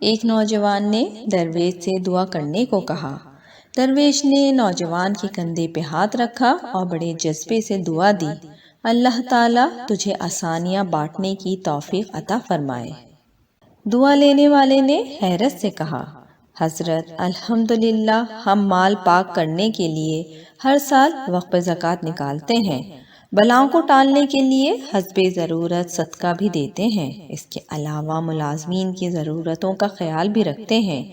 ایک نوجوان نے درویش سے دعا کرنے کو کہا۔ درویش نے نوجوان کے کندھے پہ ہاتھ رکھا اور بڑے جذبے سے دعا دی، اللہ تعالیٰ تجھے آسانیاں بانٹنے کی توفیق عطا فرمائے۔ دعا لینے والے نے حیرت سے کہا، حضرت الحمدللہ ہم مال پاک کرنے کے لیے ہر سال وقف زکوٰۃ نکالتے ہیں، بلاؤں کو ٹالنے کے لیے حسب ضرورت صدقہ بھی دیتے ہیں، اس کے علاوہ ملازمین کی ضرورتوں کا خیال بھی رکھتے ہیں۔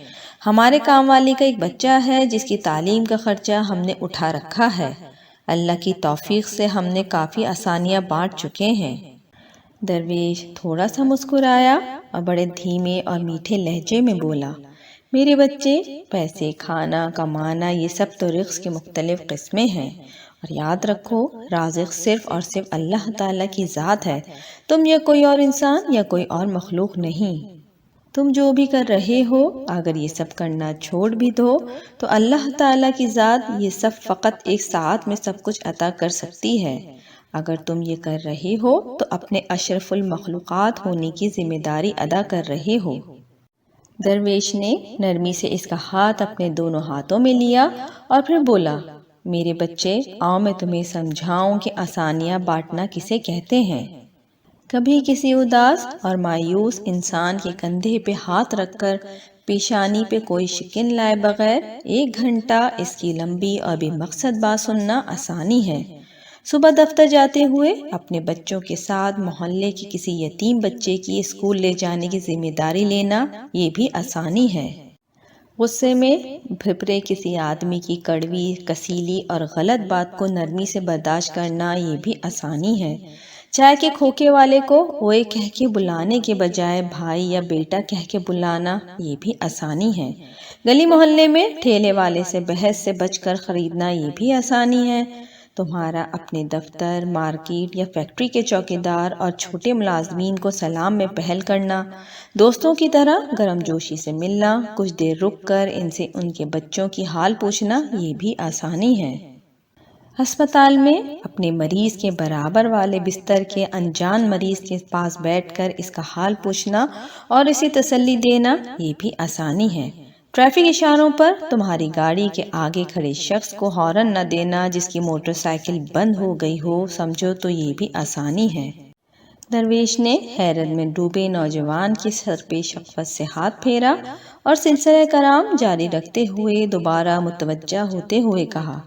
ہمارے کام والی کا ایک بچہ ہے جس کی تعلیم کا خرچہ ہم نے اٹھا رکھا ہے، اللہ کی توفیق سے ہم نے کافی آسانیاں بانٹ چکے ہیں۔ درویش تھوڑا سا مسکرایا اور بڑے دھیمے اور میٹھے لہجے میں بولا، میرے بچے، پیسے، کھانا، کمانا، یہ سب تو رزق کی مختلف قسمیں ہیں، اور یاد رکھو رازق صرف اور صرف اللہ تعالیٰ کی ذات ہے، تم یا کوئی اور انسان یا کوئی اور مخلوق نہیں۔ تم جو بھی کر رہے ہو اگر یہ سب کرنا چھوڑ بھی دو تو اللہ تعالیٰ کی ذات یہ سب فقط ایک ساعت میں سب کچھ عطا کر سکتی ہے۔ اگر تم یہ کر رہے ہو تو اپنے اشرف المخلوقات ہونے کی ذمہ داری ادا کر رہے ہو۔ درویش نے نرمی سے اس کا ہاتھ اپنے دونوں ہاتھوں میں لیا اور پھر بولا، میرے بچے، آؤ میں تمہیں سمجھاؤں کہ آسانیاں بانٹنا کسے کہتے ہیں۔ کبھی کسی اداس اور مایوس انسان کے کندھے پہ ہاتھ رکھ کر پیشانی پہ کوئی شکن لائے بغیر 1 گھنٹہ اس کی لمبی اور بے مقصد بات سننا آسانی ہے۔ صبح دفتر جاتے ہوئے اپنے بچوں کے ساتھ محلے کے کسی یتیم بچے کی اسکول لے جانے کی ذمہ داری لینا یہ بھی آسانی ہے۔ غصے میں بھپرے کسی آدمی کی کڑوی، کسیلی اور غلط بات کو نرمی سے برداشت کرنا یہ بھی آسانی ہے۔ چائے کے کھوکے والے کو اوئے کہہ کے بلانے کے بجائے بھائی یا بیٹا کہہ کے بلانا یہ بھی آسانی ہے۔ گلی محلے میں ٹھیلے والے سے بحث سے بچ کر خریدنا یہ بھی آسانی ہے۔ تمہارا اپنے دفتر، مارکیٹ یا فیکٹری کے چوکیدار اور چھوٹے ملازمین کو سلام میں پہل کرنا، دوستوں کی طرح گرم جوشی سے ملنا، کچھ دیر رک کر ان سے ان کے بچوں کی حال پوچھنا یہ بھی آسانی ہے۔ ہسپتال میں اپنے مریض کے برابر والے بستر کے انجان مریض کے پاس بیٹھ کر اس کا حال پوچھنا اور اسے تسلی دینا یہ بھی آسانی ہے۔ ٹریفک اشاروں پر تمہاری گاڑی کے آگے کھڑے شخص کو ہارن نہ دینا جس کی موٹر سائیکل بند ہو گئی ہو، سمجھو تو یہ بھی آسانی ہے۔ درویش نے حیرت میں ڈوبے نوجوان کے سر پہ شفقت سے ہاتھ پھیرا اور سلسلہ کرام جاری رکھتے ہوئے دوبارہ متوجہ ہوتے ہوئے کہا،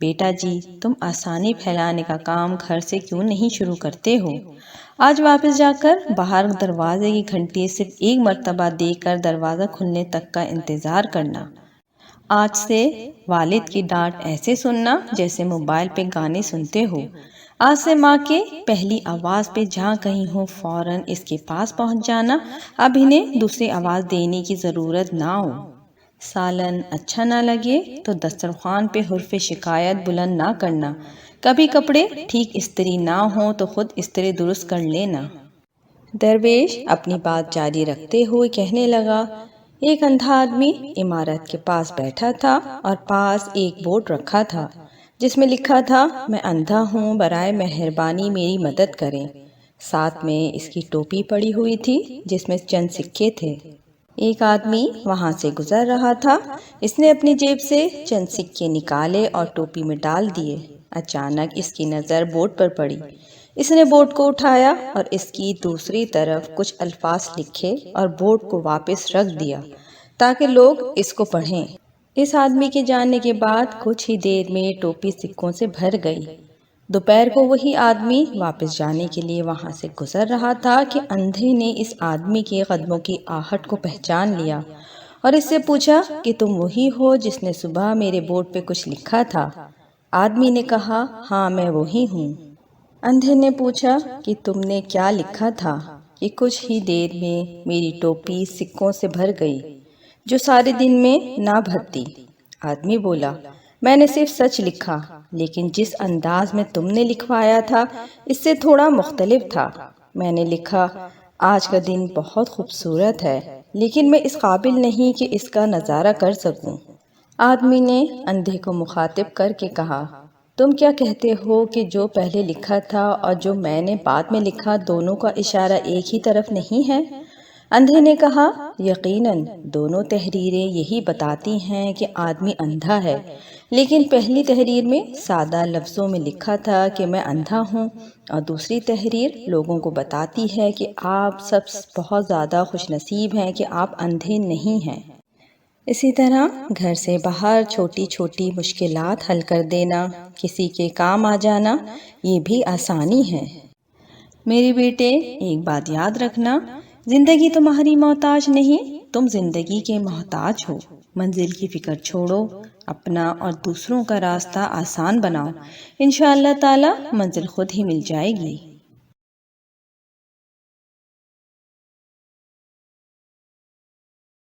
بیٹا جی، تم آسانی پھیلانے کا کام گھر سے کیوں نہیں شروع کرتے ہو؟ آج واپس جا کر باہر دروازے کی گھنٹی صرف 1 مرتبہ دے کر دروازہ کھلنے تک کا انتظار کرنا۔ آج سے والد کی ڈانٹ ایسے سننا جیسے موبائل پہ گانے سنتے ہو۔ آج سے ماں کے پہلی آواز پہ جہاں کہیں ہو فوراً اس کے پاس پہنچ جانا، اب انہیں دوسری آواز دینے کی ضرورت نہ ہو۔ سالن اچھا نہ لگے تو دسترخوان پہ حرف شکایت بلند نہ کرنا، کبھی کپڑے ٹھیک استری نہ ہوں تو خود استری درست کر لینا۔ درویش اپنی بات جاری رکھتے ہوئے کہنے لگا، ایک اندھا آدمی عمارت کے پاس بیٹھا تھا اور پاس ایک بورڈ رکھا تھا جس میں لکھا تھا، میں اندھا ہوں، برائے مہربانی میری مدد کریں۔ ساتھ میں اس کی ٹوپی پڑی ہوئی تھی جس میں چند سکے تھے۔ ایک آدمی وہاں سے گزر رہا تھا، اس نے اپنی جیب سے چند سکے نکالے اور ٹوپی میں ڈال دیے۔ اچانک اس کی نظر بورڈ پر پڑی، اس نے بورڈ کو اٹھایا اور اس کی دوسری طرف کچھ الفاظ لکھے اور بورڈ کو واپس رکھ دیا تاکہ لوگ اس کو پڑھیں۔ اس آدمی کے جانے کے بعد کچھ ہی دیر میں ٹوپی سکوں سے بھر گئی۔ دوپہر کو وہی آدمی واپس جانے کے لیے وہاں سے گزر رہا تھا کہ اندھے نے اس آدمی کے قدموں کی آہٹ کو پہچان لیا اور اس سے پوچھا کہ تم وہی ہو جس نے صبح میرے بورڈ پہ کچھ لکھا تھا؟ آدمی نے کہا، ہاں میں وہی ہوں۔ اندھے نے پوچھا کہ تم نے کیا لکھا تھا؟ کہ کچھ ہی دیر میں میری ٹوپی سکوں سے بھر گئی جو سارے دن میں نہ بھرتی۔ آدمی بولا، میں نے صرف سچ لکھا، لیکن جس انداز میں تم نے لکھوایا تھا اس سے تھوڑا مختلف تھا۔ میں نے لکھا، آج کا دن بہت خوبصورت ہے لیکن میں اس قابل نہیں کہ اس کا نظارہ کر سکوں۔ آدمی نے اندھے کو مخاطب کر کے کہا، تم کیا کہتے ہو کہ جو پہلے لکھا تھا اور جو میں نے بعد میں لکھا دونوں کا اشارہ ایک ہی طرف نہیں ہے؟ اندھے نے کہا یقیناً دونوں تحریریں یہی بتاتی ہیں کہ آدمی اندھا ہے، لیکن پہلی تحریر میں سادہ لفظوں میں لکھا تھا کہ میں اندھا ہوں، اور دوسری تحریر لوگوں کو بتاتی ہے کہ آپ سب بہت زیادہ خوش نصیب ہیں کہ آپ اندھے نہیں ہیں۔ اسی طرح گھر سے باہر چھوٹی چھوٹی مشکلات حل کر دینا، کسی کے کام آ جانا، یہ بھی آسانی ہے۔ میرے بیٹے، ایک بات یاد رکھنا، زندگی تمہاری محتاج نہیں، تم زندگی کے محتاج ہو۔ منزل کی فکر چھوڑو، اپنا اور دوسروں کا راستہ آسان بناؤ، انشاءاللہ تعالی منزل خود ہی مل جائے گی۔